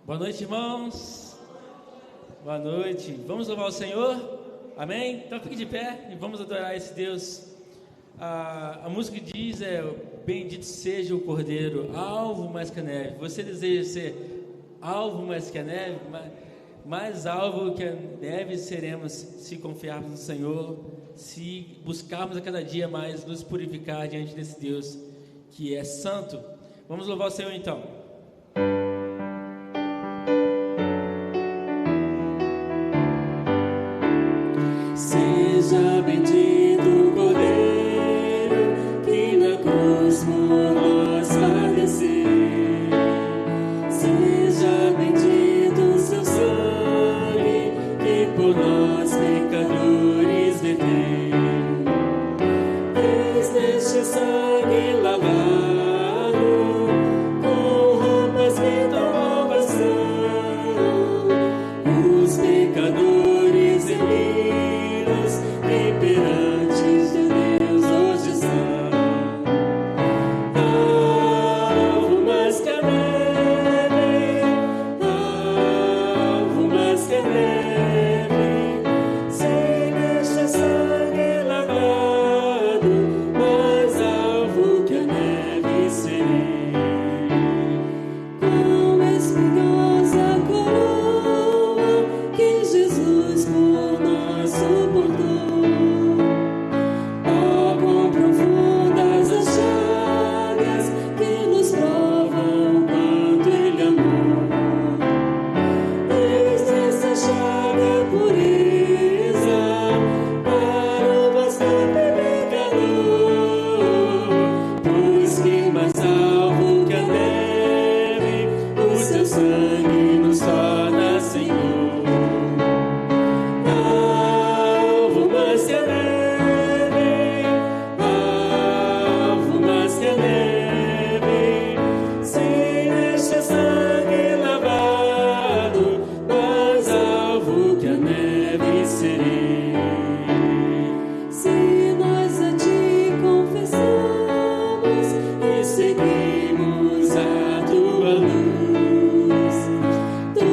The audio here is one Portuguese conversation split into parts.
Boa noite, irmãos. Boa noite. Vamos louvar o Senhor? Amém? Então fique de pé e vamos adorar esse Deus. A música diz, bendito seja o Cordeiro, alvo mais que a neve. Você deseja ser alvo mais que a neve? Mais alvo que a neve seremos se confiarmos no Senhor, se buscarmos a cada dia mais nos purificar diante desse Deus que é santo. Vamos louvar o Senhor então. Seja bendito o Cordeiro que na cruz por nós padeceu. Seja bendito o seu sangue que por nós pecadores verteu. Eis neste sangue lavado, com roupas que tão novas são, os pecadores elitos que perante de Deus hoje são. Alvo mais que a neve, alvo mais que a neve, sem neste sangue lavado, mais alvo que a neve serei. Com espinhosa coroa que Jesus por nós suportou. Oh, quão profundas as chagas que nos provam quanto Ele amou. Eis nessa chaga pureza para o bastante pecador, pois que mais alvo que a neve o seu sangue nos torna Senhor. Alvo mais que a neve, alvo mais que a neve, sem este sangue lavado, mais alvo que a neve serei. Se nós a ti confessamos e seguimos a tua luz, tu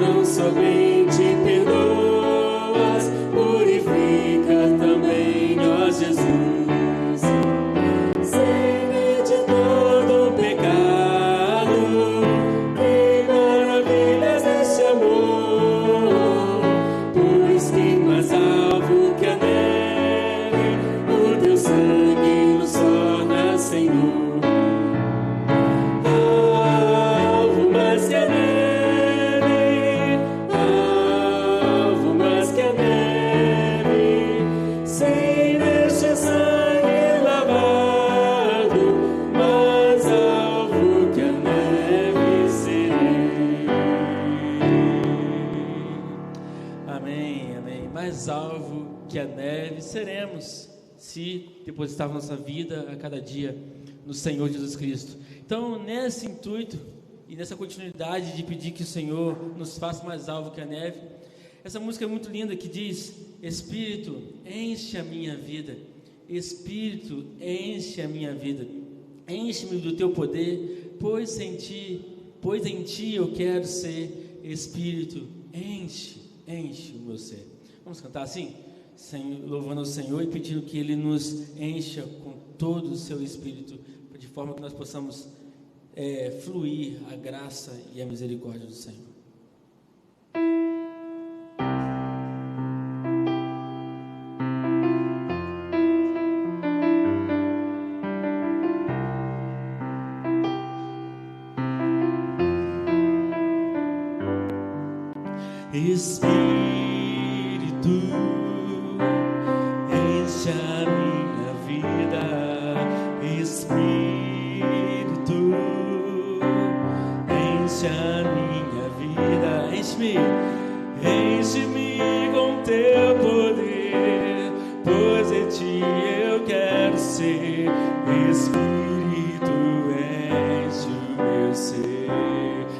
não somente perdoas, purifica também, ó Jesus. Senhor de todo pecado, que maravilhas deste amor, pois que mais alvo que a neve, o teu sangue nos torna Senhor. Alvo mais que a neve, alvo mais que a neve, sem neste sangue lavado, mais alvo que a neve serei. Amém, amém. Mais alvo que a neve seremos se depositarmos nossa vida a cada dia no Senhor Jesus Cristo. Então, nesse intuito e nessa continuidade de pedir que o Senhor nos faça mais alvo que a neve, essa música é muito linda que diz: Espírito, enche a minha vida, Espírito, enche a minha vida, enche-me do teu poder, pois em ti eu quero ser. Espírito, enche o meu ser. Vamos cantar assim? Louvando ao Senhor e pedindo que Ele nos encha com todo o seu Espírito, de forma que nós possamos fluir a graça e a misericórdia do Senhor. Espírito, enche a minha vida. Espírito, enche a minha vida. Enche-me com teu poder, pois em ti eu quero ser. Espírito, enche o meu ser.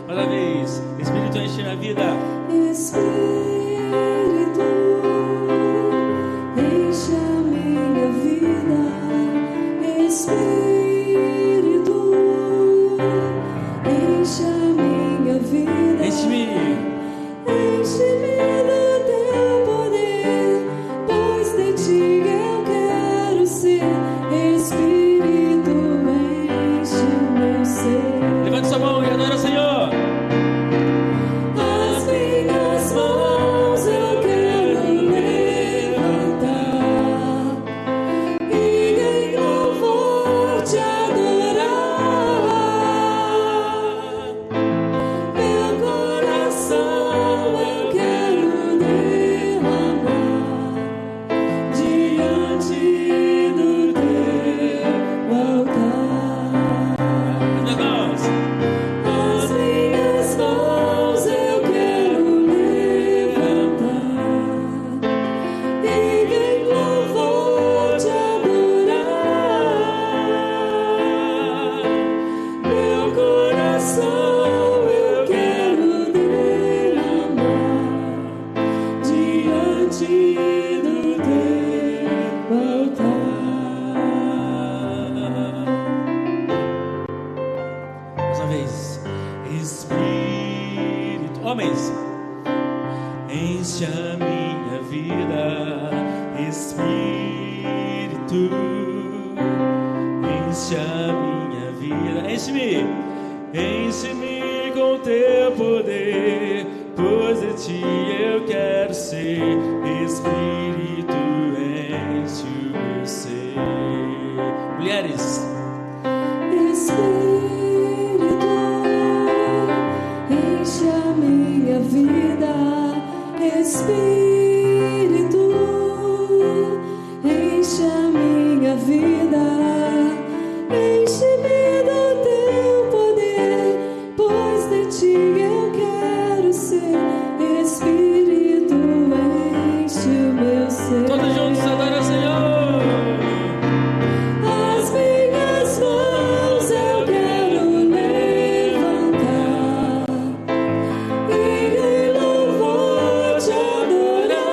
Mais uma vez, Espírito, enche a minha vida. Espírito, enche a minha vida. Espírito, enche a minha vida. Enche enche a minha vida, Espírito, enche a minha vida, enche-me com teu poder, pois de ti eu quero ser, Espírito, enche o meu ser. Mulheres, Espírito, enche a minha vida, Espírito, enche a minha vida, enche-me do teu poder, pois de ti eu quero ser, Espírito, enche o meu ser. todos juntos adora o Senhor. As minhas mãos eu quero levantar e em louvor te adorar.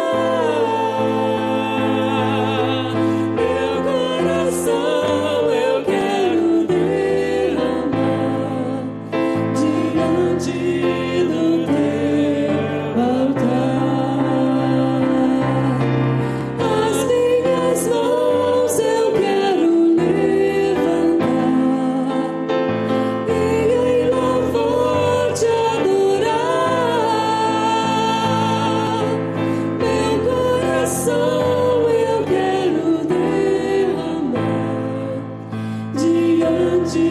Meu coração eu quero derramar diante do teu altar. As minhas mãos eu quero levantar e em louvor te adorar. Meu coração eu quero derramar diante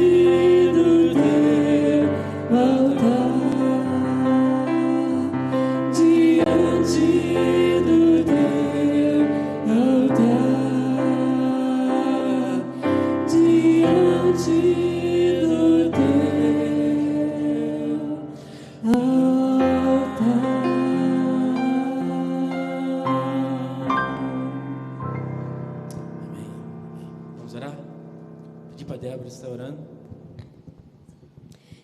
do teu altar, diante do teu altar, diante do teu altar. Amém. Vamos orar? Pedir para a Débora estar orando.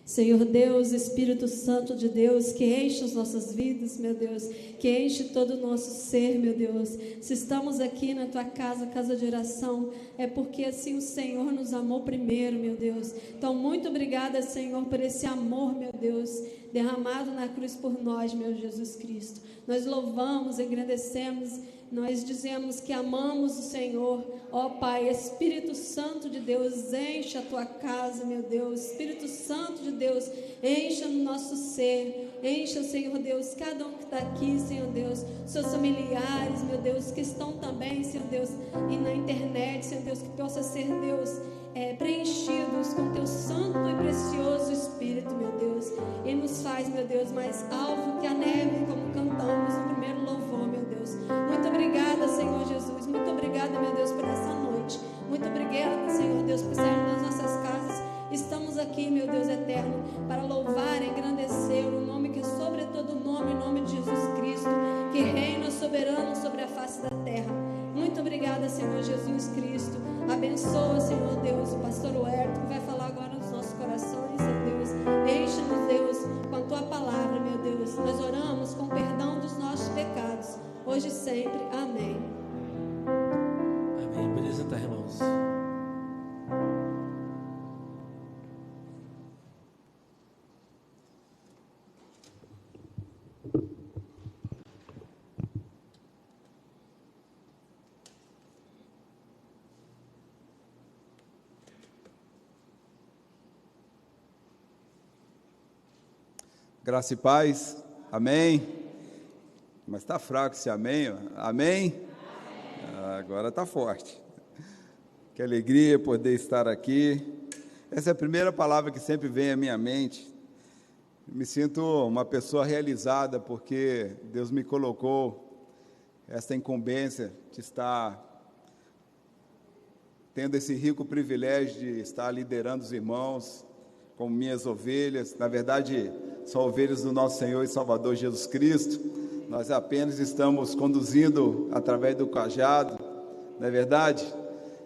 Senhor Deus, Espírito Santo de Deus, que enche as nossas vidas, meu Deus, que enche todo o nosso ser, meu Deus. Se estamos aqui na Tua casa, casa de oração, é porque assim o Senhor nos amou primeiro, meu Deus. Então, muito obrigada, Senhor, por esse amor, meu Deus, derramado na cruz por nós, meu Jesus Cristo. Nós louvamos, engrandecemos, nós dizemos que amamos o Senhor. Ó Pai, Espírito Santo de Deus, enche a Tua casa, meu Deus. Espírito Santo de Deus, encha no nosso ser, encha, Senhor Deus, cada um que está aqui, Senhor Deus, seus familiares, meu Deus, que estão também, Senhor Deus, e na internet, Senhor Deus, que possa ser, Deus, preenchidos com Teu santo e precioso Espírito, meu Deus, e nos faz, meu Deus, mais alvo que a neve, como cantamos no primeiro louvor, meu Deus. Muito obrigada, Senhor Jesus, muito obrigada, meu Deus, por essa noite, muito obrigada, Senhor Deus, por sair das nossas casas. Estamos aqui, meu Deus eterno, para louvar e engrandecer o nome que é sobre todo nome, o nome de Jesus Cristo, que reina soberano sobre a face da terra. Muito obrigada, Senhor Jesus Cristo. Abençoa, Senhor Deus, o pastor Huerto, que vai falar agora nos nossos corações, Senhor Deus. Enche-nos, Deus, com a Tua palavra, meu Deus. Nós oramos com perdão dos nossos pecados, hoje e sempre. Amém. Amém. Pode sentar, irmãos. Graça e paz, amém? Mas está fraco esse amém, ó. Amém? Agora está forte. Que alegria poder estar aqui. Essa é a primeira palavra que sempre vem à minha mente. Me sinto uma pessoa realizada porque Deus me colocou essa incumbência de estar tendo esse rico privilégio de estar liderando os irmãos como minhas ovelhas. Na verdade, são ovelhas do nosso Senhor e Salvador Jesus Cristo. Nós apenas estamos conduzindo através do cajado, não é verdade?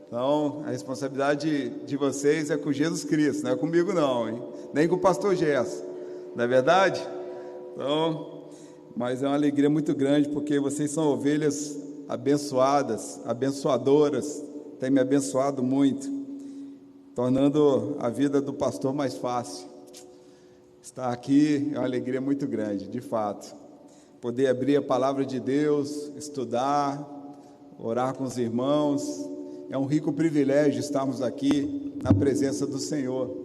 Então, a responsabilidade de vocês é com Jesus Cristo, não é comigo não, hein? Nem com o pastor Gerson, não é verdade? Então, mas é uma alegria muito grande, porque vocês são ovelhas abençoadas, abençoadoras, têm me abençoado muito, tornando a vida do pastor mais fácil. Estar aqui é uma alegria muito grande, de fato. poder abrir a palavra de Deus, estudar, orar com os irmãos. É um rico privilégio estarmos aqui na presença do Senhor.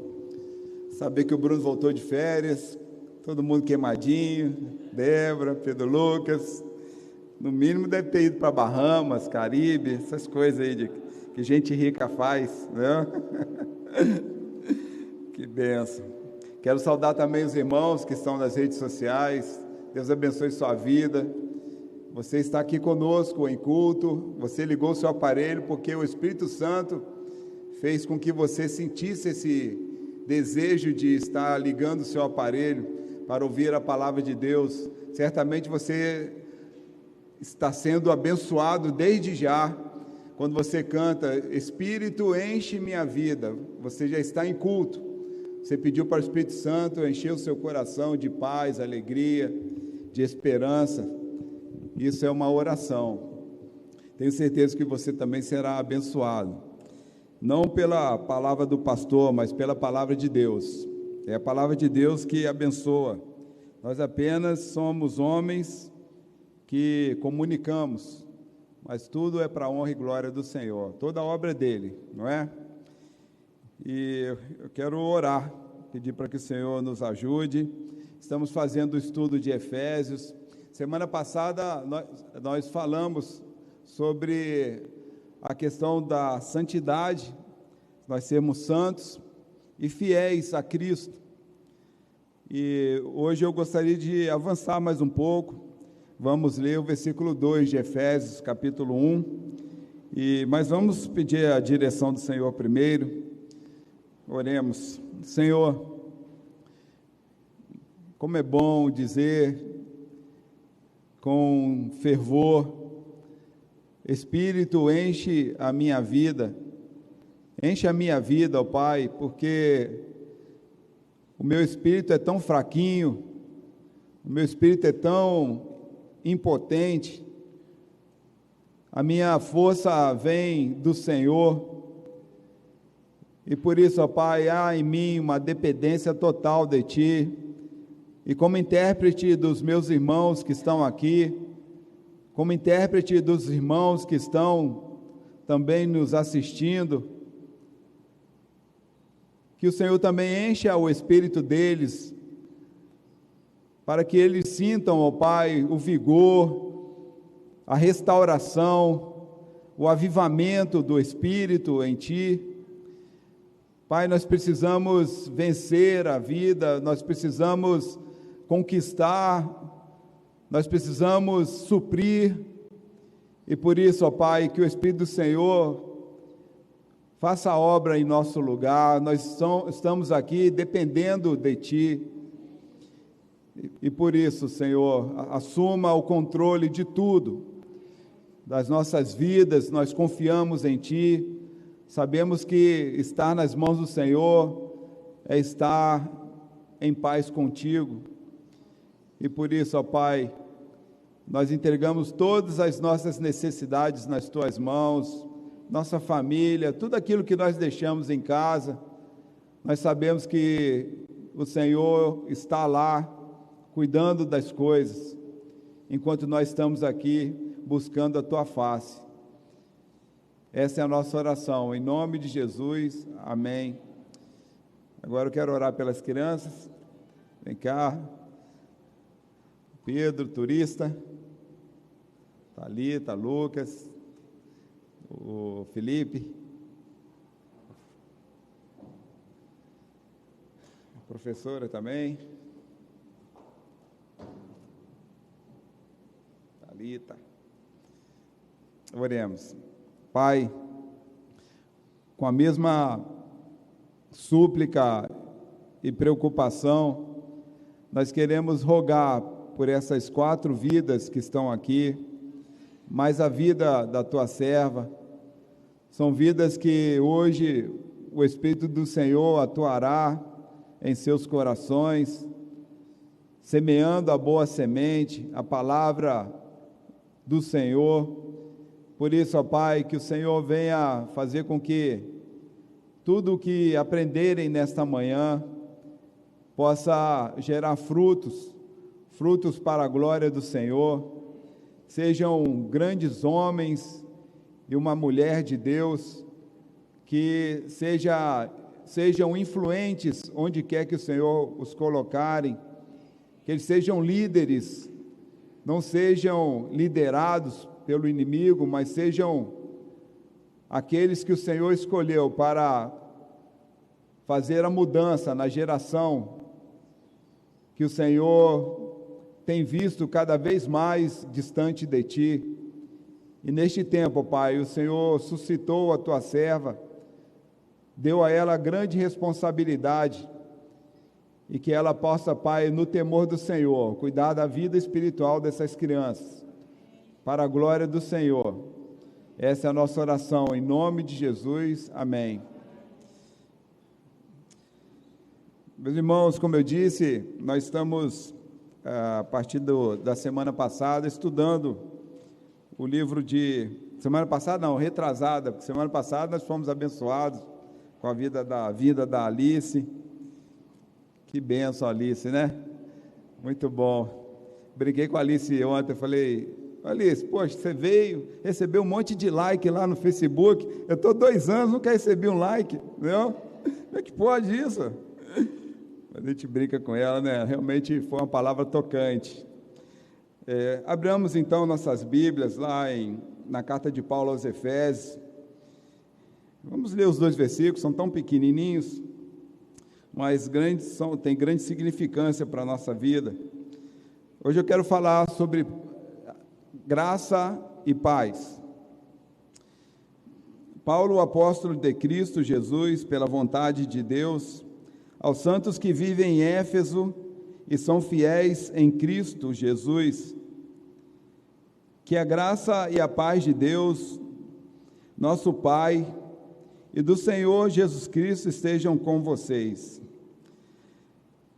Saber que o Bruno voltou de férias, todo mundo queimadinho, Débora, Pedro Lucas, no mínimo deve ter ido para Bahamas, Caribe, essas coisas aí que gente rica faz, né? Que bênção. Quero saudar também os irmãos que estão nas redes sociais. Deus abençoe sua vida. Você está aqui conosco em culto, você ligou o seu aparelho porque o Espírito Santo fez com que você sentisse esse desejo de estar ligando o seu aparelho para ouvir a palavra de Deus. Certamente você está sendo abençoado desde já, quando você canta, Espírito enche minha vida. Você já está em culto, você pediu para o Espírito Santo encher o seu coração de paz, alegria, de esperança. Isso é uma oração. Tenho certeza que você também será abençoado, não pela palavra do pastor, mas pela palavra de Deus. É a palavra de Deus que abençoa. Nós apenas somos homens que comunicamos, mas tudo é para a honra e glória do Senhor, toda a obra é dele, não é? E eu quero orar, pedir para que o Senhor nos ajude. Estamos fazendo o estudo de Efésios. Semana passada nós falamos sobre a questão da santidade, nós sermos santos e fiéis a Cristo. E hoje eu gostaria de avançar mais um pouco. Vamos ler o versículo 2 de Efésios, capítulo 1, mas vamos pedir a direção do Senhor primeiro. Oremos. Senhor, como é bom dizer com fervor, Espírito, enche a minha vida, ó Pai, porque o meu espírito é tão fraquinho, o meu espírito é tão impotente, a minha força vem do Senhor, e por isso, ó Pai, há em mim uma dependência total de Ti, e como intérprete dos meus irmãos que estão aqui, como intérprete dos irmãos que estão também nos assistindo, que o Senhor também encha o espírito deles, para que eles sintam, ó Pai, o vigor, a restauração, o avivamento do Espírito em Ti. Pai, nós precisamos vencer a vida, nós precisamos conquistar, nós precisamos suprir, e por isso, ó Pai, que o Espírito do Senhor faça a obra em nosso lugar. Nós estamos aqui dependendo de Ti, e por isso, Senhor, assuma o controle de tudo, das nossas vidas. Nós confiamos em Ti, sabemos que estar nas mãos do Senhor é estar em paz contigo, e por isso, ó Pai, nós entregamos todas as nossas necessidades nas Tuas mãos, nossa família, tudo aquilo que nós deixamos em casa. Nós sabemos que o Senhor está lá, cuidando das coisas, enquanto nós estamos aqui buscando a Tua face. Essa é a nossa oração, em nome de Jesus, amém. Agora eu quero orar pelas crianças. Vem cá, Pedro, turista, Thalita, Lucas, o Felipe, a professora também, Thalita. Oremos. Pai, com a mesma súplica e preocupação, nós queremos rogar por essas 4 vidas que estão aqui, mais a vida da Tua serva. São vidas que hoje o Espírito do Senhor atuará em seus corações, semeando a boa semente, a palavra do Senhor. Por isso, ó Pai, que o Senhor venha fazer com que tudo o que aprenderem nesta manhã possa gerar frutos frutos para a glória do Senhor, sejam grandes homens e uma mulher de Deus, que sejam influentes onde quer que o Senhor os colocarem, que eles sejam líderes, não sejam liderados pelo inimigo, mas sejam aqueles que o Senhor escolheu para fazer a mudança na geração que o Senhor tem visto cada vez mais distante de Ti. E neste tempo, Pai, o Senhor suscitou a Tua serva, deu a ela grande responsabilidade, e que ela possa, Pai, no temor do Senhor, cuidar da vida espiritual dessas crianças, para a glória do Senhor. Essa é a nossa oração, em nome de Jesus, amém. Meus irmãos, como eu disse, nós estamos, a partir da semana passada, estudando o livro de... Semana passada não, retrasada, porque semana passada nós fomos abençoados com a vida da Alice. Que bênção, Alice, né? Muito bom. Briguei com a Alice ontem, falei, Alice, poxa, você veio, recebeu um monte de like lá no Facebook, eu estou 2 anos, nunca recebi um like, não? Como é que pode isso? A gente brinca com ela, né? Realmente foi uma palavra tocante. Abramos então nossas Bíblias lá na carta de Paulo aos Efésios. Vamos ler os 2 versículos, são tão pequenininhos, mas tem grande significância para a nossa vida. Hoje eu quero falar sobre graça e paz. Paulo, apóstolo de Cristo Jesus, pela vontade de Deus, aos santos que vivem em Éfeso e são fiéis em Cristo Jesus, que a graça e a paz de Deus, nosso Pai, e do Senhor Jesus Cristo estejam com vocês.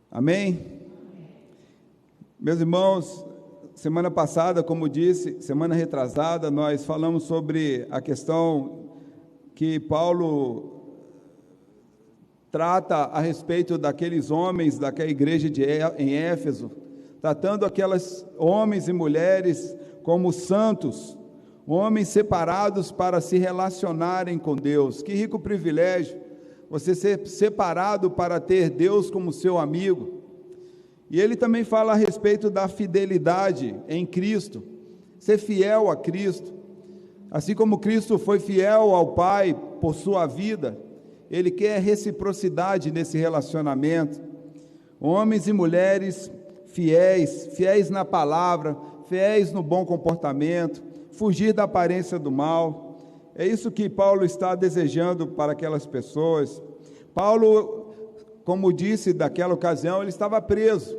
Amém? Meus irmãos, semana passada, como disse, semana retrasada, nós falamos sobre a questão que Paulo trata a respeito daqueles homens, daquela igreja em Éfeso, tratando aquelas homens e mulheres como santos, homens separados para se relacionarem com Deus. Que rico privilégio você ser separado para ter Deus como seu amigo. E ele também fala a respeito da fidelidade em Cristo, ser fiel a Cristo. Assim como Cristo foi fiel ao Pai por sua vida, Ele quer reciprocidade nesse relacionamento. Homens e mulheres fiéis na palavra, fiéis no bom comportamento, fugir da aparência do mal. É isso que Paulo está desejando para aquelas pessoas. Paulo, como disse daquela ocasião, ele estava preso,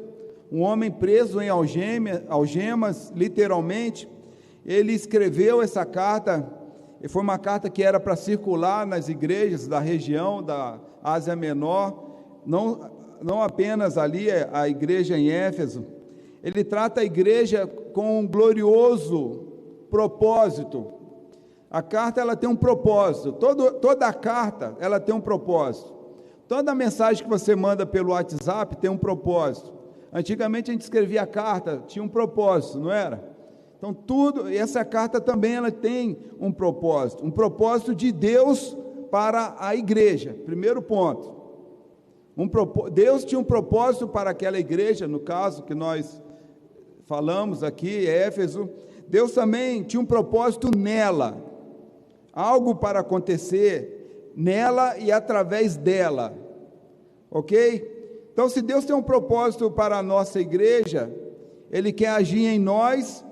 um homem preso em algemas, literalmente. Ele escreveu essa carta, e foi uma carta que era para circular nas igrejas da região da Ásia Menor, não apenas ali a igreja em Éfeso. Ele trata a igreja com um glorioso propósito. A carta, ela tem um propósito, toda a carta, ela tem um propósito. Toda a mensagem que você manda pelo WhatsApp tem um propósito. Antigamente a gente escrevia a carta, tinha um propósito, não era? Então e essa carta também ela tem um propósito de Deus para a igreja. Primeiro ponto, Deus tinha um propósito para aquela igreja, no caso que nós falamos aqui, Éfeso. Deus também tinha um propósito nela, algo para acontecer nela e através dela, ok? Então, se Deus tem um propósito para a nossa igreja, Ele quer agir em nós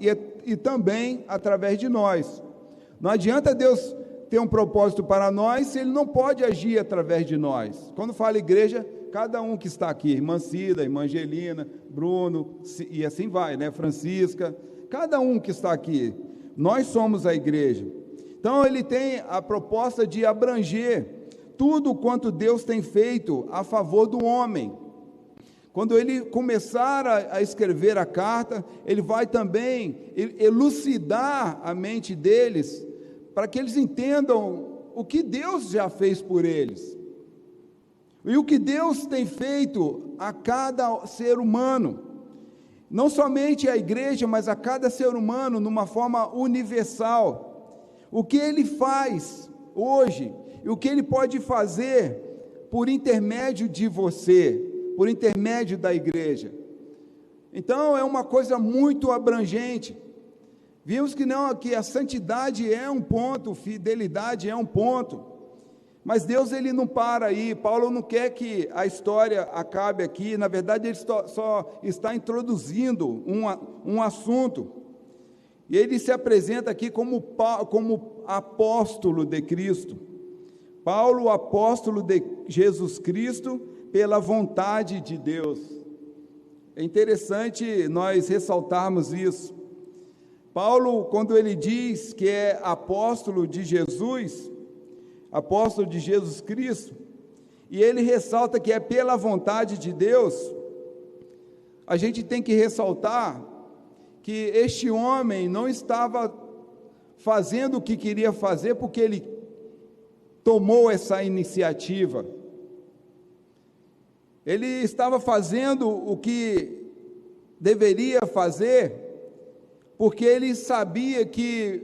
e também através de nós. Não adianta Deus ter um propósito para nós se Ele não pode agir através de nós. Quando fala igreja, cada um que está aqui, irmã Cida, irmã Angelina, Bruno, e assim vai, né? Francisca, cada um que está aqui, nós somos a igreja. Então ele tem a proposta de abranger tudo quanto Deus tem feito a favor do homem. Quando ele começar a escrever a carta, ele vai também elucidar a mente deles, para que eles entendam o que Deus já fez por eles, e o que Deus tem feito a cada ser humano. não somente à igreja, mas a cada ser humano, numa forma universal. O que ele faz hoje, e o que ele pode fazer por intermédio de você, por intermédio da igreja. Então, é uma coisa muito abrangente. Vimos que a santidade é um ponto, fidelidade é um ponto, mas Deus, ele não para aí. Paulo não quer que a história acabe aqui. Na verdade, ele só está introduzindo um assunto, e ele se apresenta aqui como apóstolo de Cristo. Paulo, apóstolo de Jesus Cristo, pela vontade de Deus. É interessante nós ressaltarmos isso. Paulo, quando ele diz que é apóstolo de Jesus, apóstolo de Jesus Cristo, e ele ressalta que é pela vontade de Deus, a gente tem que ressaltar que este homem não estava fazendo o que queria fazer porque ele tomou essa iniciativa. Ele estava fazendo o que deveria fazer porque ele sabia que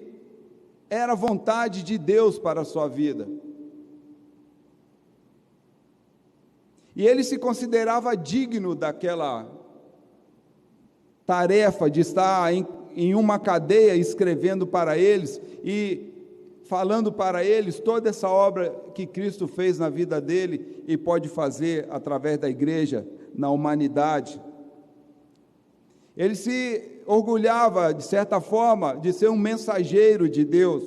era vontade de Deus para a sua vida. E ele se considerava digno daquela tarefa de estar em uma cadeia escrevendo para eles e falando para eles toda essa obra que Cristo fez na vida dele e pode fazer através da igreja na humanidade. Ele se orgulhava, de certa forma, de ser um mensageiro de Deus,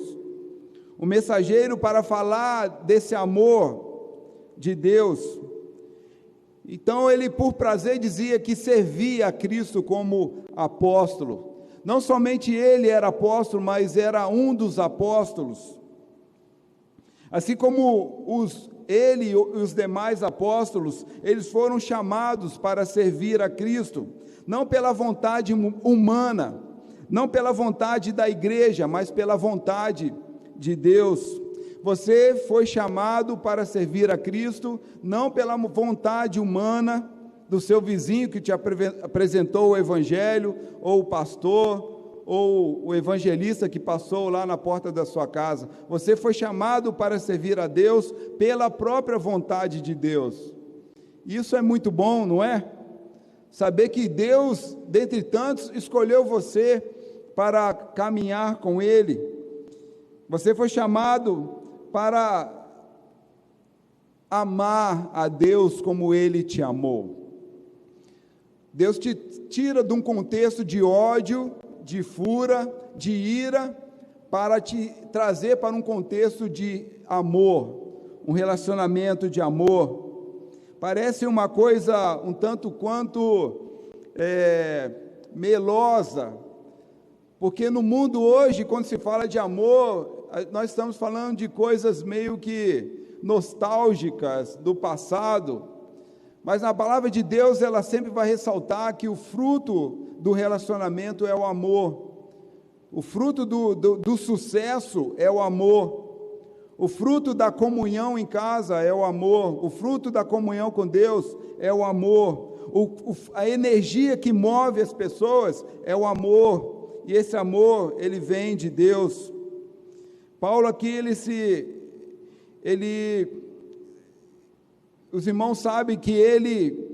um mensageiro para falar desse amor de Deus. Então ele, por prazer, dizia que servia a Cristo como apóstolo. Não somente ele era apóstolo, mas era um dos apóstolos. Assim como ele e os demais apóstolos, eles foram chamados para servir a Cristo, não pela vontade humana, não pela vontade da igreja, mas pela vontade de Deus. Você foi chamado para servir a Cristo, não pela vontade humana do seu vizinho que te apresentou o evangelho, ou o pastor, ou o evangelista que passou lá na porta da sua casa. Você foi chamado para servir a Deus pela própria vontade de Deus. Isso é muito bom, não é? Saber que Deus, dentre tantos, escolheu você para caminhar com Ele. Você foi chamado para amar a Deus como Ele te amou. Deus te tira de um contexto de ódio, de fúria, de ira, para te trazer para um contexto de amor, um relacionamento de amor. Parece uma coisa um tanto quanto melosa, porque no mundo hoje, quando se fala de amor, nós estamos falando de coisas meio que nostálgicas do passado, mas na palavra de Deus ela sempre vai ressaltar que o fruto do relacionamento é o amor, o fruto do sucesso é o amor, o fruto da comunhão em casa é o amor, o fruto da comunhão com Deus é o amor, a energia que move as pessoas é o amor, e esse amor, ele vem de Deus. Paulo aqui, os irmãos sabem que ele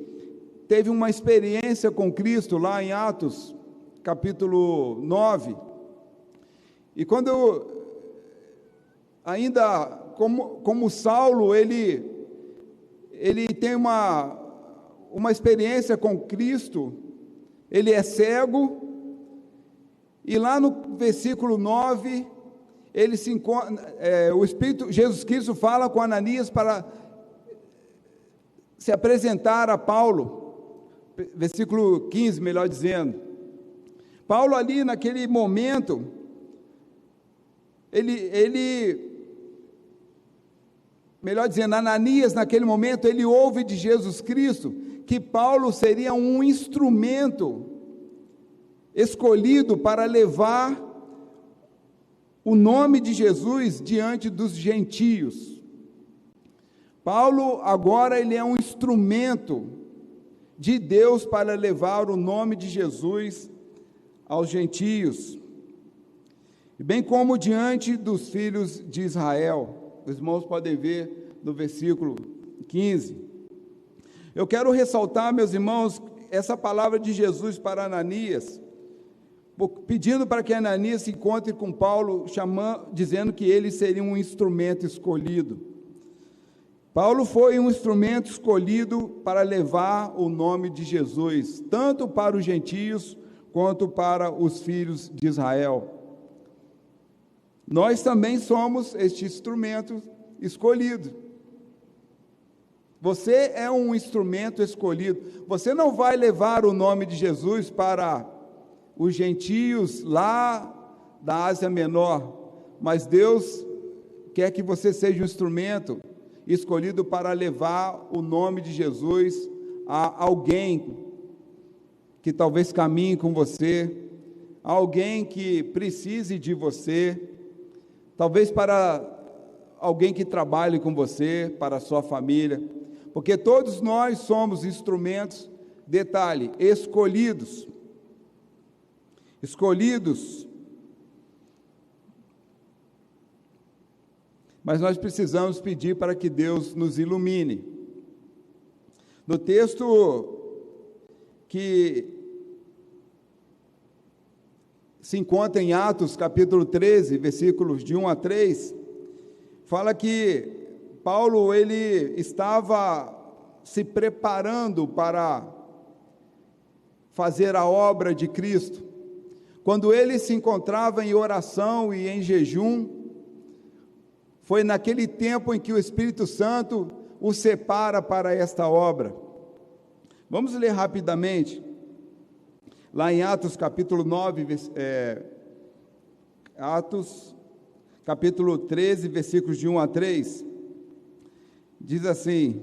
teve uma experiência com Cristo lá em Atos, capítulo 9, e quando ainda como Saulo, ele tem uma experiência com Cristo, ele é cego, e lá no versículo 9, ele se encontra, o Espírito, Jesus Cristo fala com Ananias para se apresentar a Paulo, versículo 15, melhor dizendo. Paulo ali naquele momento, melhor dizendo, Ananias naquele momento, ele ouve de Jesus Cristo que Paulo seria um instrumento escolhido para levar o nome de Jesus diante dos gentios. Paulo agora ele é um instrumento de Deus para levar o nome de Jesus aos gentios, bem como diante dos filhos de Israel. Os irmãos podem ver no versículo 15. Eu quero ressaltar, meus irmãos, essa palavra de Jesus para Ananias, pedindo para que Ananias se encontre com Paulo, dizendo que ele seria um instrumento escolhido. Paulo foi um instrumento escolhido para levar o nome de Jesus, tanto para os gentios quanto para os filhos de Israel. Nós também somos este instrumento escolhido. Você é um instrumento escolhido. Você não vai levar o nome de Jesus para os gentios lá da Ásia Menor, mas Deus quer que você seja um instrumento escolhido para levar o nome de Jesus a alguém que talvez caminhe com você, a alguém que precise de você, talvez para alguém que trabalhe com você, para a sua família, porque todos nós somos instrumentos, detalhe, escolhidos, mas nós precisamos pedir para que Deus nos ilumine. No texto que se encontra em Atos, capítulo 13, versículos de 1 a 3, fala que Paulo, ele estava se preparando para fazer a obra de Cristo. Quando ele se encontrava em oração e em jejum, foi naquele tempo em que o Espírito Santo o separa para esta obra. Vamos ler rapidamente, lá em Atos capítulo 9, Atos capítulo 13, versículos de 1 a 3, diz assim,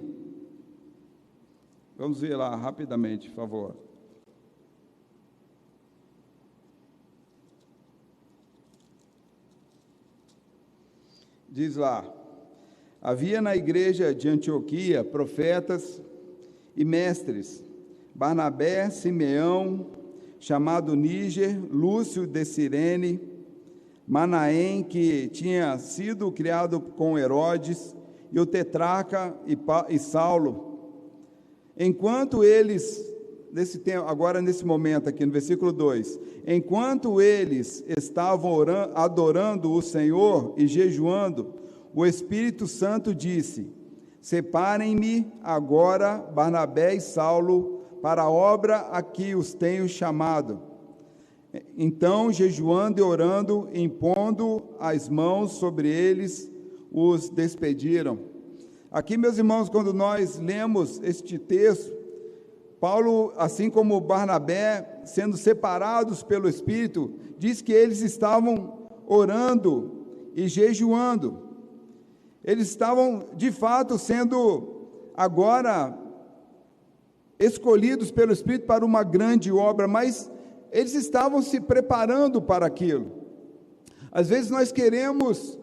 vamos ver lá rapidamente, por favor. Diz lá: havia na igreja de Antioquia profetas e mestres, Barnabé, Simeão, chamado Níger, Lúcio de Cirene, Manaém, que tinha sido criado com Herodes, e o tetrarca e Saulo. Enquanto eles, agora nesse momento aqui no versículo 2, enquanto eles estavam adorando o Senhor e jejuando, o Espírito Santo disse: separem-me agora Barnabé e Saulo para a obra a que os tenho chamado. Então, jejuando e orando, impondo as mãos sobre eles, os despediram. Aqui, meus irmãos, quando nós lemos este texto, Paulo, assim como Barnabé, sendo separados pelo Espírito, diz que eles estavam orando e jejuando. Eles estavam, de fato, sendo agora escolhidos pelo Espírito para uma grande obra, mas eles estavam se preparando para aquilo. Às vezes nós queremos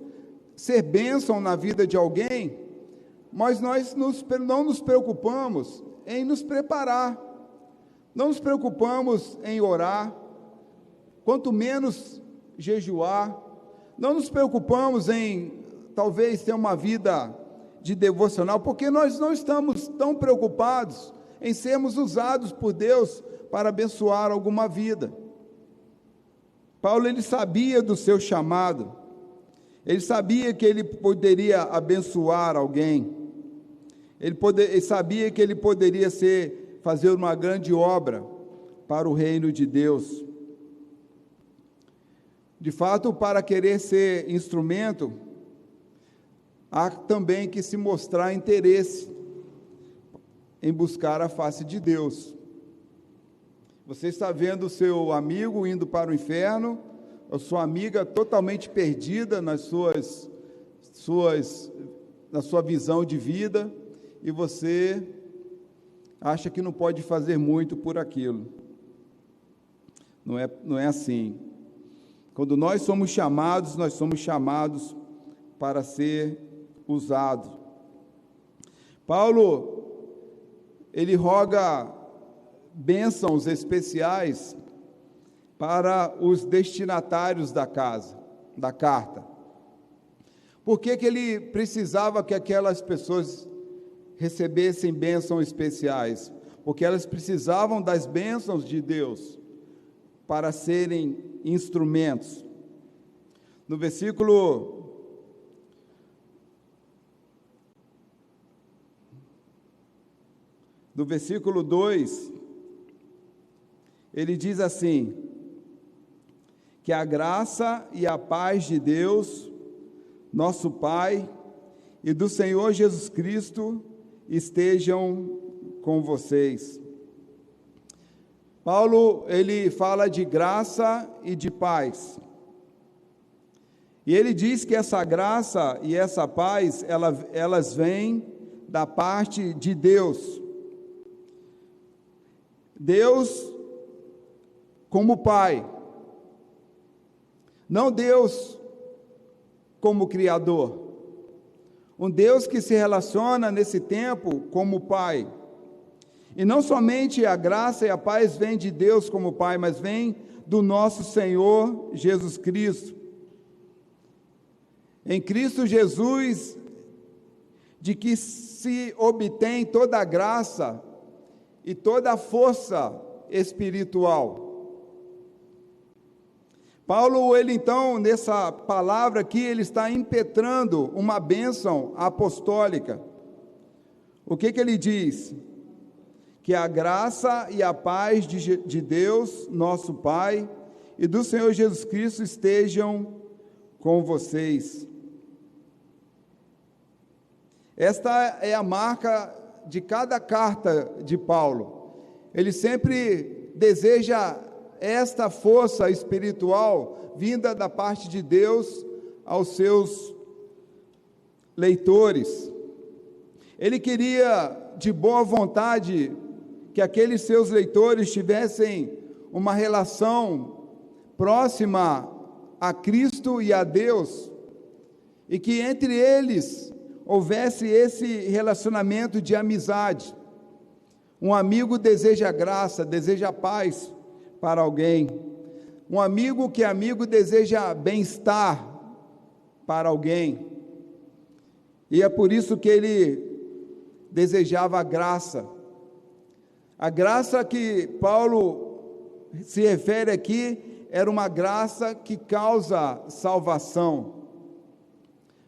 ser bênção na vida de alguém, mas nós não nos preocupamos em nos preparar, não nos preocupamos em orar, quanto menos jejuar, não nos preocupamos em talvez ter uma vida de devocional, porque nós não estamos tão preocupados em sermos usados por Deus para abençoar alguma vida. Paulo, ele sabia do seu chamado, ele sabia que ele poderia abençoar alguém, ele sabia que ele poderia fazer uma grande obra para o reino de Deus. De fato, para querer ser instrumento, há também que se mostrar interesse em buscar a face de Deus. Você está vendo o seu amigo indo para o inferno, a sua amiga totalmente perdida na sua visão de vida, e você acha que não pode fazer muito por aquilo. Não é assim. Quando nós somos chamados para ser usados. Paulo, ele roga bênçãos especiais para os destinatários da carta. Por que ele precisava que aquelas pessoas recebessem bênçãos especiais? Porque elas precisavam das bênçãos de Deus para serem instrumentos. No versículo 2, ele diz assim: que a graça e a paz de Deus, nosso Pai, e do Senhor Jesus Cristo estejam com vocês. Paulo, ele fala de graça e de paz. E ele diz que essa graça e essa paz, elas vêm da parte de Deus. Deus como Pai. Não Deus como Criador. Um Deus que se relaciona nesse tempo como Pai. E não somente a graça e a paz vêm de Deus como Pai, mas vem do nosso Senhor Jesus Cristo. Em Cristo Jesus, de que se obtém toda a graça e toda a força espiritual. Paulo, ele então, nessa palavra aqui, ele está impetrando uma bênção apostólica. O que ele diz? Que a graça e a paz de Deus, nosso Pai, e do Senhor Jesus Cristo estejam com vocês. Esta é a marca de cada carta de Paulo. Ele sempre deseja esta força espiritual vinda da parte de Deus aos seus leitores. Ele queria de boa vontade que aqueles seus leitores tivessem uma relação próxima a Cristo e a Deus, e que entre eles houvesse esse relacionamento de amizade. Um amigo deseja graça, deseja paz para alguém. Um amigo que é amigo deseja bem-estar para alguém. E é por isso que ele desejava a graça. A graça que Paulo se refere aqui era uma graça que causa salvação.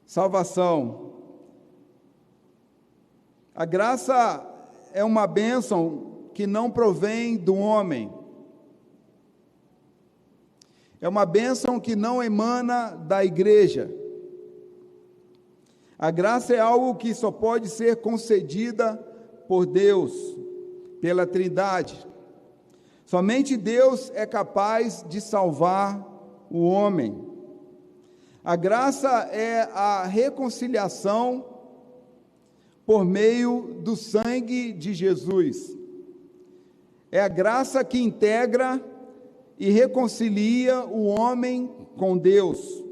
Salvação. A graça é uma bênção que não provém do homem. É uma bênção que não emana da igreja. A graça é algo que só pode ser concedida por Deus, pela Trindade. Somente Deus é capaz de salvar o homem. A graça é a reconciliação por meio do sangue de Jesus. É a graça que integra e reconcilia o homem com Deus.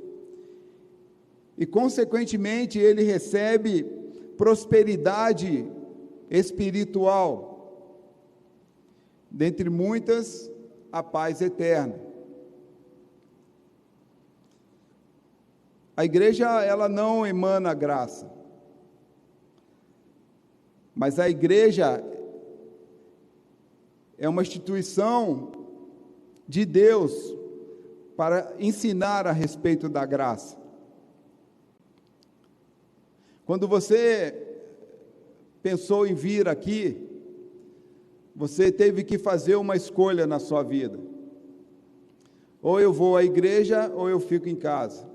E, consequentemente, ele recebe prosperidade espiritual. Dentre muitas, a paz eterna. A igreja, ela não emana graça. Mas a igreja é uma instituição de Deus para ensinar a respeito da graça. Quando você pensou em vir aqui, você teve que fazer uma escolha na sua vida. Ou eu vou à igreja, ou eu fico em casa.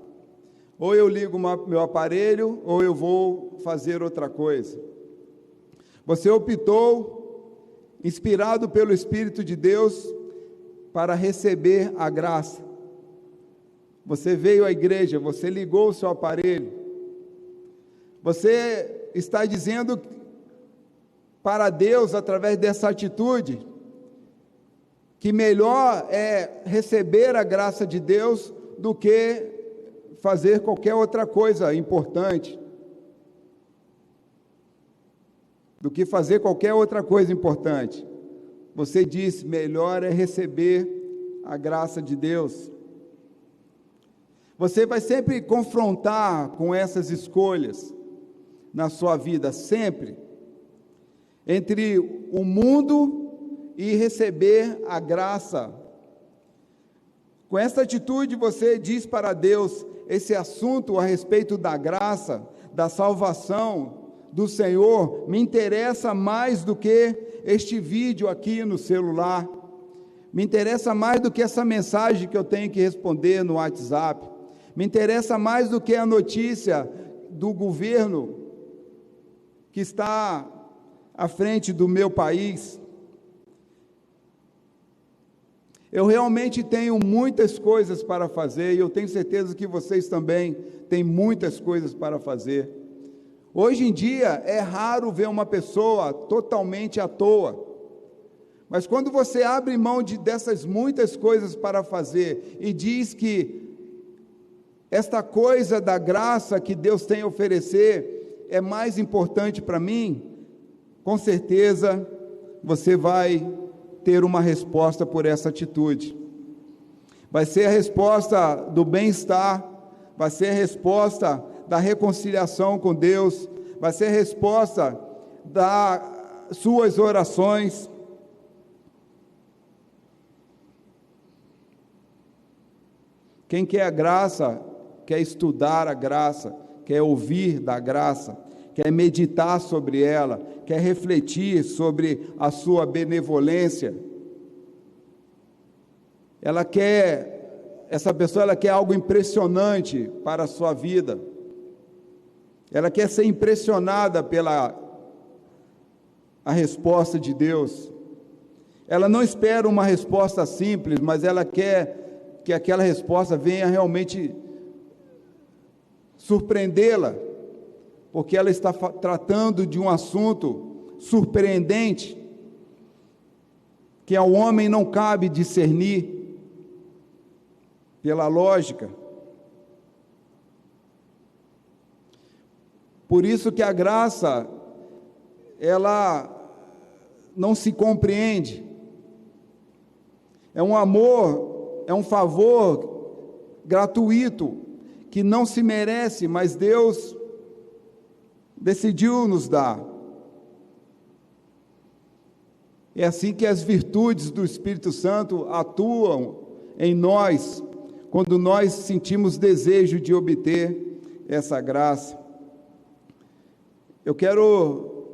Ou eu ligo meu aparelho, ou eu vou fazer outra coisa. Você optou, inspirado pelo Espírito de Deus, para receber a graça. Você veio à igreja, você ligou o seu aparelho. Você está dizendo para Deus, através dessa atitude, que melhor é receber a graça de Deus do que fazer qualquer outra coisa importante. você diz: melhor é receber a graça de Deus. Você vai sempre confrontar com essas escolhas na sua vida, sempre, entre o mundo e receber a graça. Com essa atitude você diz para Deus: esse assunto a respeito da graça, da salvação do Senhor, me interessa mais do que este vídeo aqui no celular, me interessa mais do que essa mensagem que eu tenho que responder no WhatsApp, me interessa mais do que a notícia do governo que está à frente do meu país. Eu realmente tenho muitas coisas para fazer, e eu tenho certeza que vocês também têm muitas coisas para fazer. Hoje em dia é raro ver uma pessoa totalmente à toa, mas quando você abre mão dessas muitas coisas para fazer e diz que esta coisa da graça que Deus tem a oferecer é mais importante para mim, com certeza você vai ter uma resposta por essa atitude. Vai ser a resposta do bem-estar, vai ser a resposta da reconciliação com Deus, vai ser a resposta das suas orações. Quem quer a graça, quer estudar a graça, quer ouvir da graça, quer meditar sobre ela, quer refletir sobre a sua benevolência. Essa pessoa ela quer algo impressionante para a sua vida. Ela quer ser impressionada pela a resposta de Deus. Ela não espera uma resposta simples, mas ela quer que aquela resposta venha realmente surpreendê-la, porque ela está tratando de um assunto surpreendente, que ao homem não cabe discernir pela lógica. Por isso que a graça, ela não se compreende. É um amor, é um favor gratuito, que não se merece, mas Deus decidiu nos dar. É assim que as virtudes do Espírito Santo atuam em nós, quando nós sentimos desejo de obter essa graça. Eu quero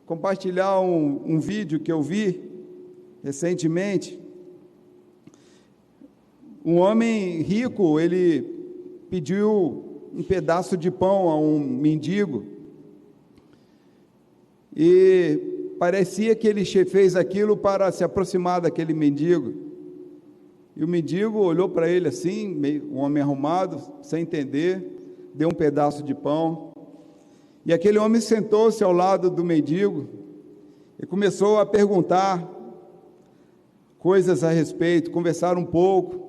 compartilhar um vídeo que eu vi recentemente. Um homem rico, ele pediu um pedaço de pão a um mendigo, e parecia que ele fez aquilo para se aproximar daquele mendigo, e o mendigo olhou para ele assim, um homem arrumado, sem entender, deu um pedaço de pão, e aquele homem sentou-se ao lado do mendigo, e começou a perguntar coisas a respeito, conversar um pouco.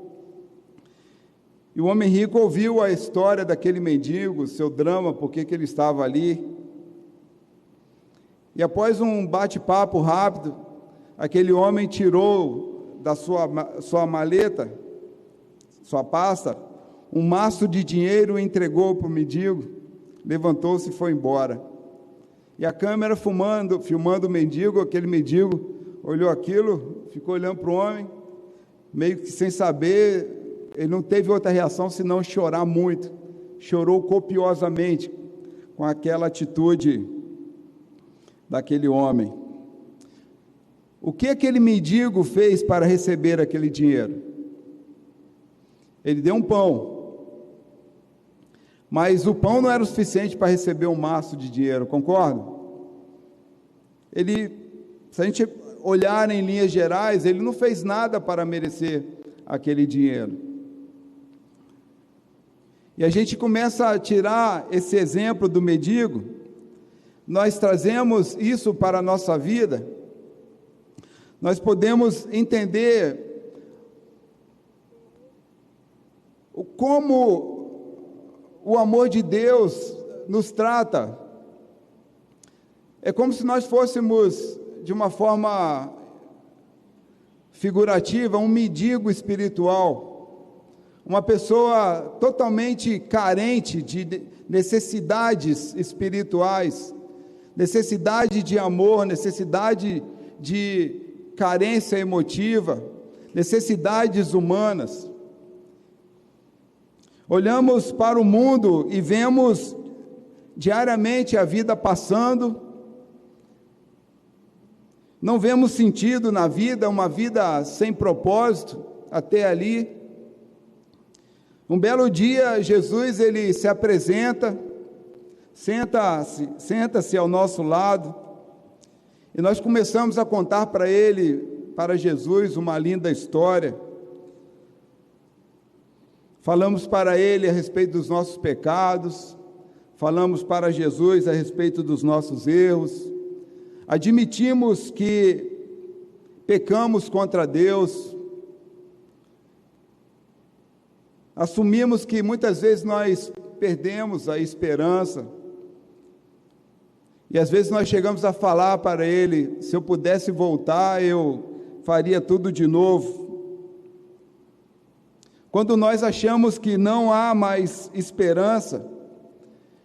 E o homem rico ouviu a história daquele mendigo, seu drama, por que ele estava ali. E após um bate-papo rápido, aquele homem tirou da sua maleta, sua pasta, um maço de dinheiro e entregou para o mendigo, levantou-se e foi embora. E a câmera filmando o mendigo, aquele mendigo olhou aquilo, ficou olhando para o homem, meio que sem saber. Ele não teve outra reação senão chorar muito, chorou copiosamente com aquela atitude daquele homem. O que aquele mendigo fez para receber aquele dinheiro? Ele deu um pão, mas o pão não era o suficiente para receber um maço de dinheiro, concorda? Se a gente olhar em linhas gerais, ele não fez nada para merecer aquele dinheiro. E a gente começa a tirar esse exemplo do mendigo, nós trazemos isso para a nossa vida, nós podemos entender como o amor de Deus nos trata. É como se nós fôssemos, de uma forma figurativa, um mendigo espiritual, uma pessoa totalmente carente de necessidades espirituais, necessidade de amor, necessidade de carência emotiva, necessidades humanas. Olhamos para o mundo e vemos diariamente a vida passando, não vemos sentido na vida, uma vida sem propósito até ali. Um belo dia, Jesus, ele se apresenta, senta-se ao nosso lado, e nós começamos a contar para ele, para Jesus, uma linda história. Falamos para ele a respeito dos nossos pecados, falamos para Jesus a respeito dos nossos erros, admitimos que pecamos contra Deus, assumimos que muitas vezes nós perdemos a esperança, e às vezes nós chegamos a falar para ele: se eu pudesse voltar, eu faria tudo de novo. Quando nós achamos que não há mais esperança,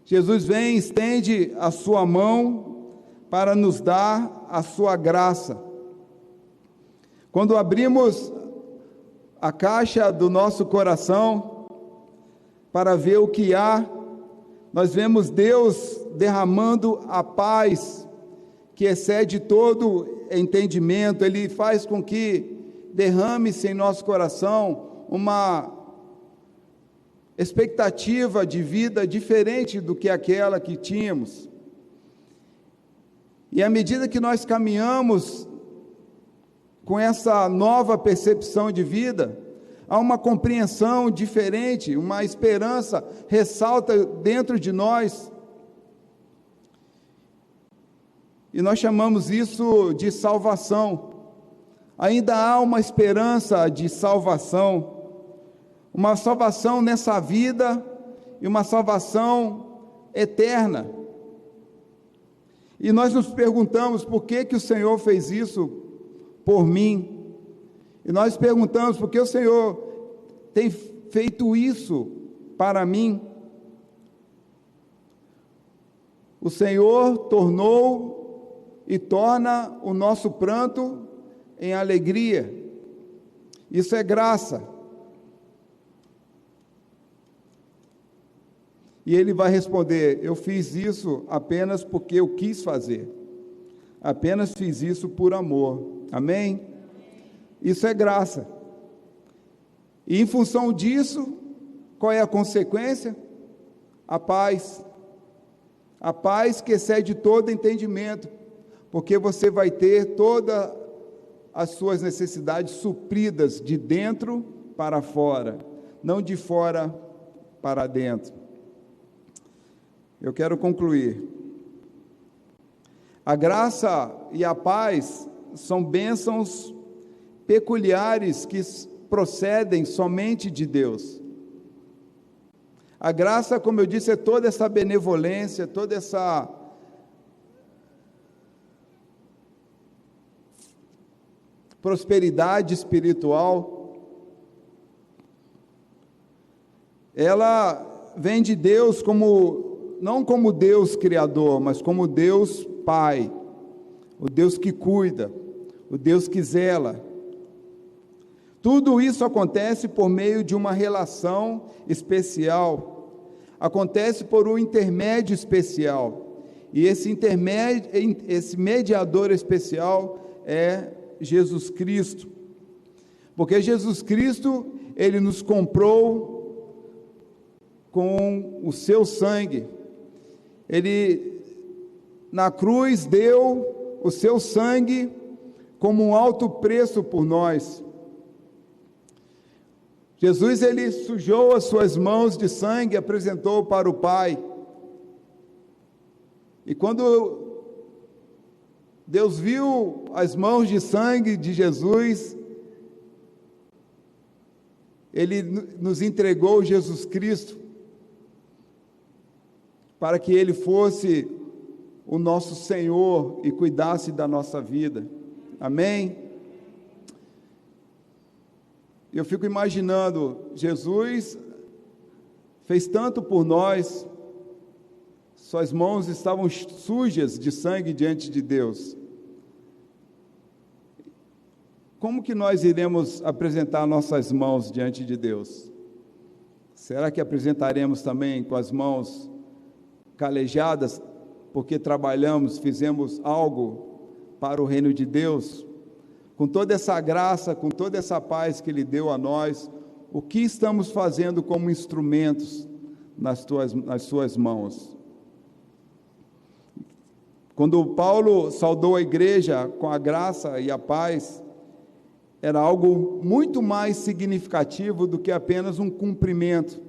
Jesus vem e estende a sua mão para nos dar a sua graça. Quando abrimos a caixa do nosso coração para ver o que há, nós vemos Deus derramando a paz que excede todo entendimento. Ele faz com que derrame-se em nosso coração uma expectativa de vida diferente do que aquela que tínhamos. E à medida que nós caminhamos com essa nova percepção de vida, há uma compreensão diferente, uma esperança ressalta dentro de nós. E nós chamamos isso de salvação. Ainda há uma esperança de salvação, uma salvação nessa vida e uma salvação eterna. E nós nos perguntamos: por que que o Senhor fez isso por mim? E nós perguntamos: por que o Senhor tem feito isso para mim? O Senhor tornou e torna o nosso pranto em alegria. Isso é graça. E ele vai responder: eu fiz isso apenas porque eu quis fazer. Apenas fiz isso por amor. Amém? Isso é graça. E em função disso, qual é a consequência? A paz. A paz que excede todo entendimento, porque você vai ter todas as suas necessidades supridas de dentro para fora, não de fora para dentro. Eu quero concluir. A graça e a paz são bênçãos peculiares que procedem somente de Deus. A graça, como eu disse, é toda essa benevolência, toda essa prosperidade espiritual. Ela vem de Deus não como Deus Criador, mas como Deus Pai, o Deus que cuida, o Deus que zela. Tudo isso acontece por meio de uma relação especial, acontece por um intermédio especial, e esse mediador especial é Jesus Cristo, porque Jesus Cristo, ele nos comprou com o seu sangue. Ele na cruz deu o seu sangue como um alto preço por nós. Jesus, ele sujou as suas mãos de sangue e apresentou para o Pai. E quando Deus viu as mãos de sangue de Jesus, ele nos entregou Jesus Cristo, para que ele fosse o nosso Senhor e cuidasse da nossa vida. Amém? Eu fico imaginando, Jesus fez tanto por nós, suas mãos estavam sujas de sangue diante de Deus. Como que nós iremos apresentar nossas mãos diante de Deus? Será que apresentaremos também com as mãos calejadas, porque trabalhamos, fizemos algo para o reino de Deus? Com toda essa graça, com toda essa paz que Ele deu a nós, o que estamos fazendo como instrumentos nas suas mãos? Quando Paulo saudou a igreja com a graça e a paz, era algo muito mais significativo do que apenas um cumprimento,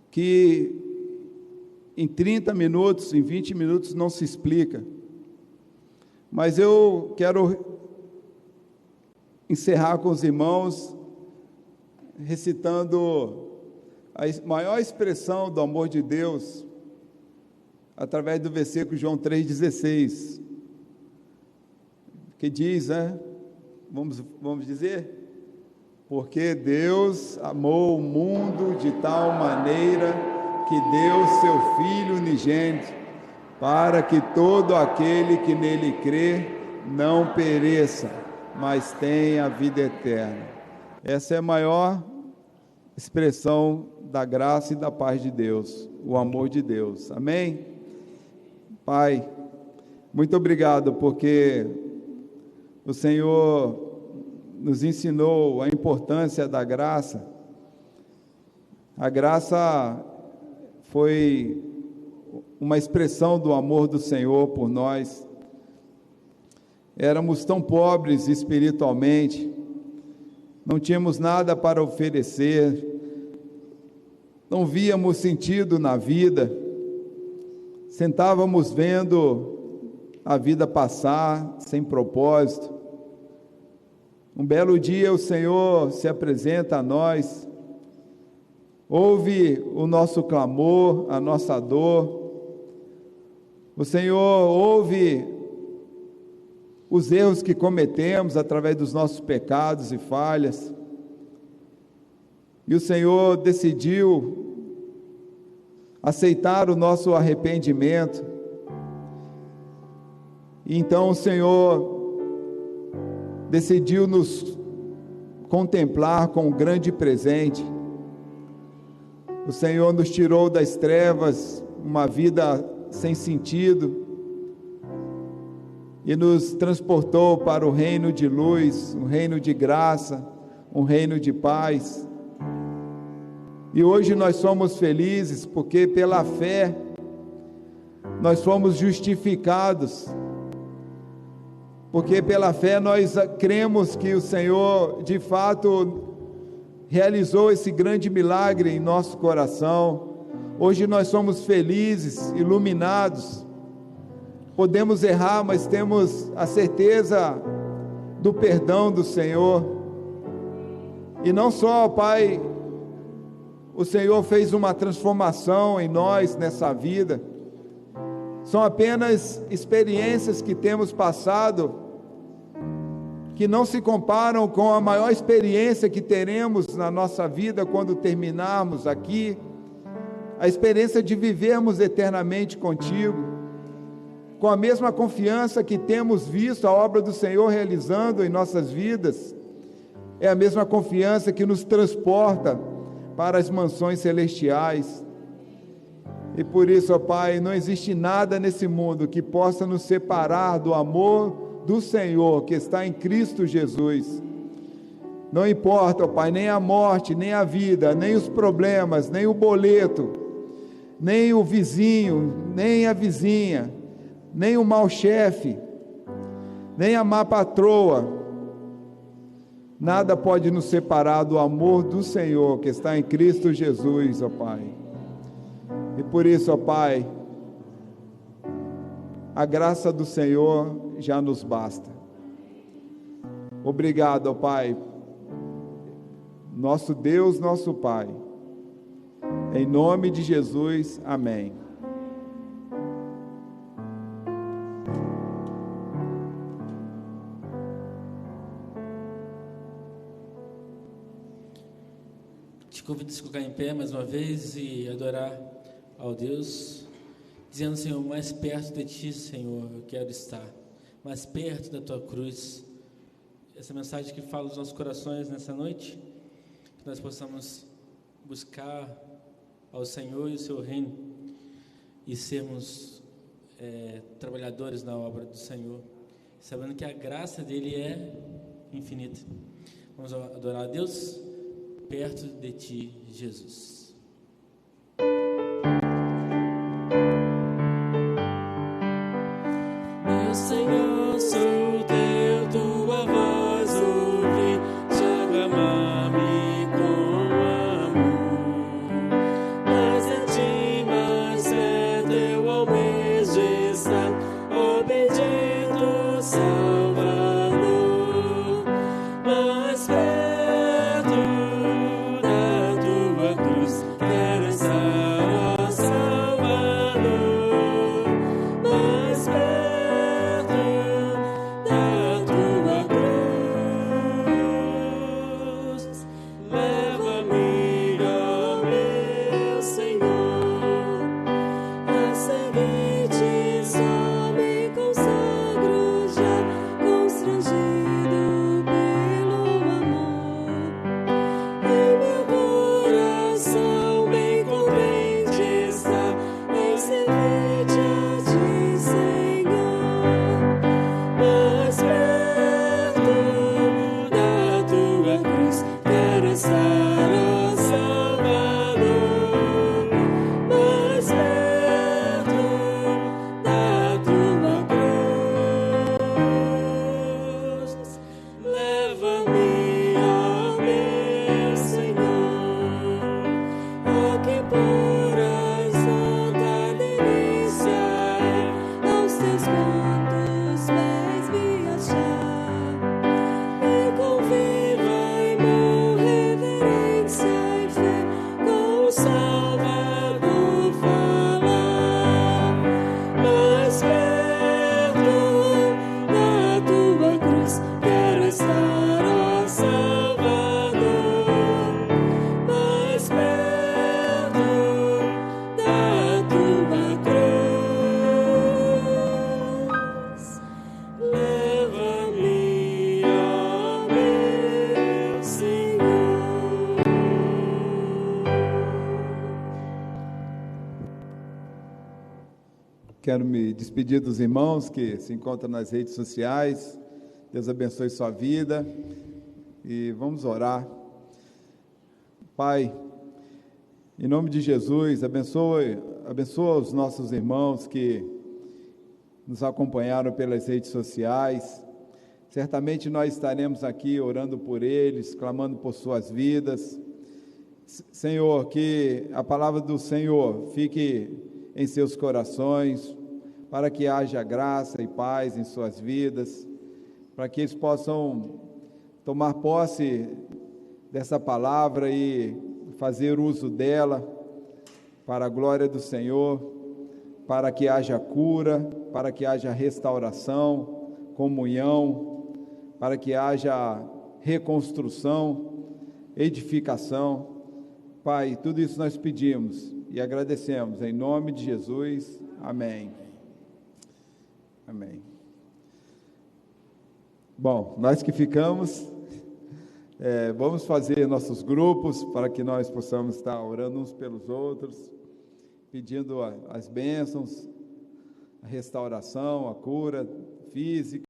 que em 30 minutos, em 20 minutos não se explica. Mas eu quero encerrar com os irmãos recitando a maior expressão do amor de Deus através do versículo João 3,16, que diz, vamos dizer: porque Deus amou o mundo de tal maneira que deu seu Filho unigênito, para que todo aquele que nele crê não pereça, mas tenha a vida eterna. Essa é a maior expressão da graça e da paz de Deus, o amor de Deus. Amém? Pai, muito obrigado, porque o Senhor nos ensinou a importância da graça. A graça foi uma expressão do amor do Senhor por nós. Éramos tão pobres espiritualmente, não tínhamos nada para oferecer, não víamos sentido na vida, sentávamos vendo a vida passar sem propósito. Um belo dia o Senhor se apresenta a nós, ouve o nosso clamor, a nossa dor. O Senhor ouve os erros que cometemos através dos nossos pecados e falhas, e o Senhor decidiu aceitar o nosso arrependimento. E então o Senhor decidiu nos contemplar com um grande presente. O Senhor nos tirou das trevas, uma vida sem sentido, e nos transportou para o reino de luz, um reino de graça, um reino de paz. E hoje nós somos felizes porque pela fé nós fomos justificados, porque pela fé nós cremos que o Senhor de fato realizou esse grande milagre em nosso coração. Hoje nós somos felizes, iluminados. Podemos errar, mas temos a certeza do perdão do Senhor. E não só, Pai, o Senhor fez uma transformação em nós nessa vida. São apenas experiências que temos passado, que não se comparam com a maior experiência que teremos na nossa vida quando terminarmos aqui, a experiência de vivermos eternamente contigo, com a mesma confiança que temos visto a obra do Senhor realizando em nossas vidas. É a mesma confiança que nos transporta para as mansões celestiais. E por isso, ó Pai, não existe nada nesse mundo que possa nos separar do amor do Senhor que está em Cristo Jesus. Não importa, ó Pai, nem a morte, nem a vida, nem os problemas, nem o boleto, nem o vizinho, nem a vizinha, nem o mau chefe, nem a má patroa. Nada pode nos separar do amor do Senhor que está em Cristo Jesus, ó Pai. E por isso, ó Pai, a graça do Senhor já nos basta. Obrigado, ó Pai, nosso Deus, nosso Pai. Em nome de Jesus, amém. Te convido a se colocar em pé mais uma vez e adorar ao Deus, dizendo: Senhor, mais perto de Ti, Senhor, eu quero estar, mais perto da Tua cruz. Essa mensagem que fala aos nossos corações nessa noite, que nós possamos buscar ao Senhor e o Seu reino e sermos trabalhadores na obra do Senhor, sabendo que a graça dele é infinita. Vamos adorar a Deus perto de Ti, Jesus. Meu Senhor, sou teu, tua voz ouvi, chama-me com amor. Mas em Ti, mais perto eu almejo estar, ó bendito Salvador. Mais perto da Tua cruz, quero estar, ó Salvador. Mais perto da Tua cruz, leva-me, ó meu Senhor, a seguir-Te só me consagro já, constrangido pelo amor. Em meu coração bem contente está em servir-Te a Ti, Senhor. Mais perto da Tua cruz, quero estar, ó Salvador. Mais perto da Tua cruz, leva-me, ó meu Senhor, ó que pura santa delícia é aos Teus santos pés me achar, e com viva e boa reverência e fé com o Salvador falar. Mais perto da Tua cruz, quero estar, ó Salvador. Mais perto da Tua cruz, leva-me, ó meu Senhor. Quero me despedir dos irmãos que se encontram nas redes sociais. Deus abençoe sua vida e vamos orar. Pai, em nome de Jesus, abençoa os nossos irmãos que nos acompanharam pelas redes sociais. Certamente nós estaremos aqui orando por eles, clamando por suas vidas. Senhor, que a palavra do Senhor fique em seus corações, para que haja graça e paz em suas vidas, para que eles possam tomar posse dessa palavra e fazer uso dela para a glória do Senhor, para que haja cura, para que haja restauração, comunhão, para que haja reconstrução, edificação. Pai, tudo isso nós pedimos e agradecemos, em nome de Jesus, amém. Amém. Bom, nós que ficamos, vamos fazer nossos grupos para que nós possamos estar orando uns pelos outros, pedindo as bênçãos, a restauração, a cura física.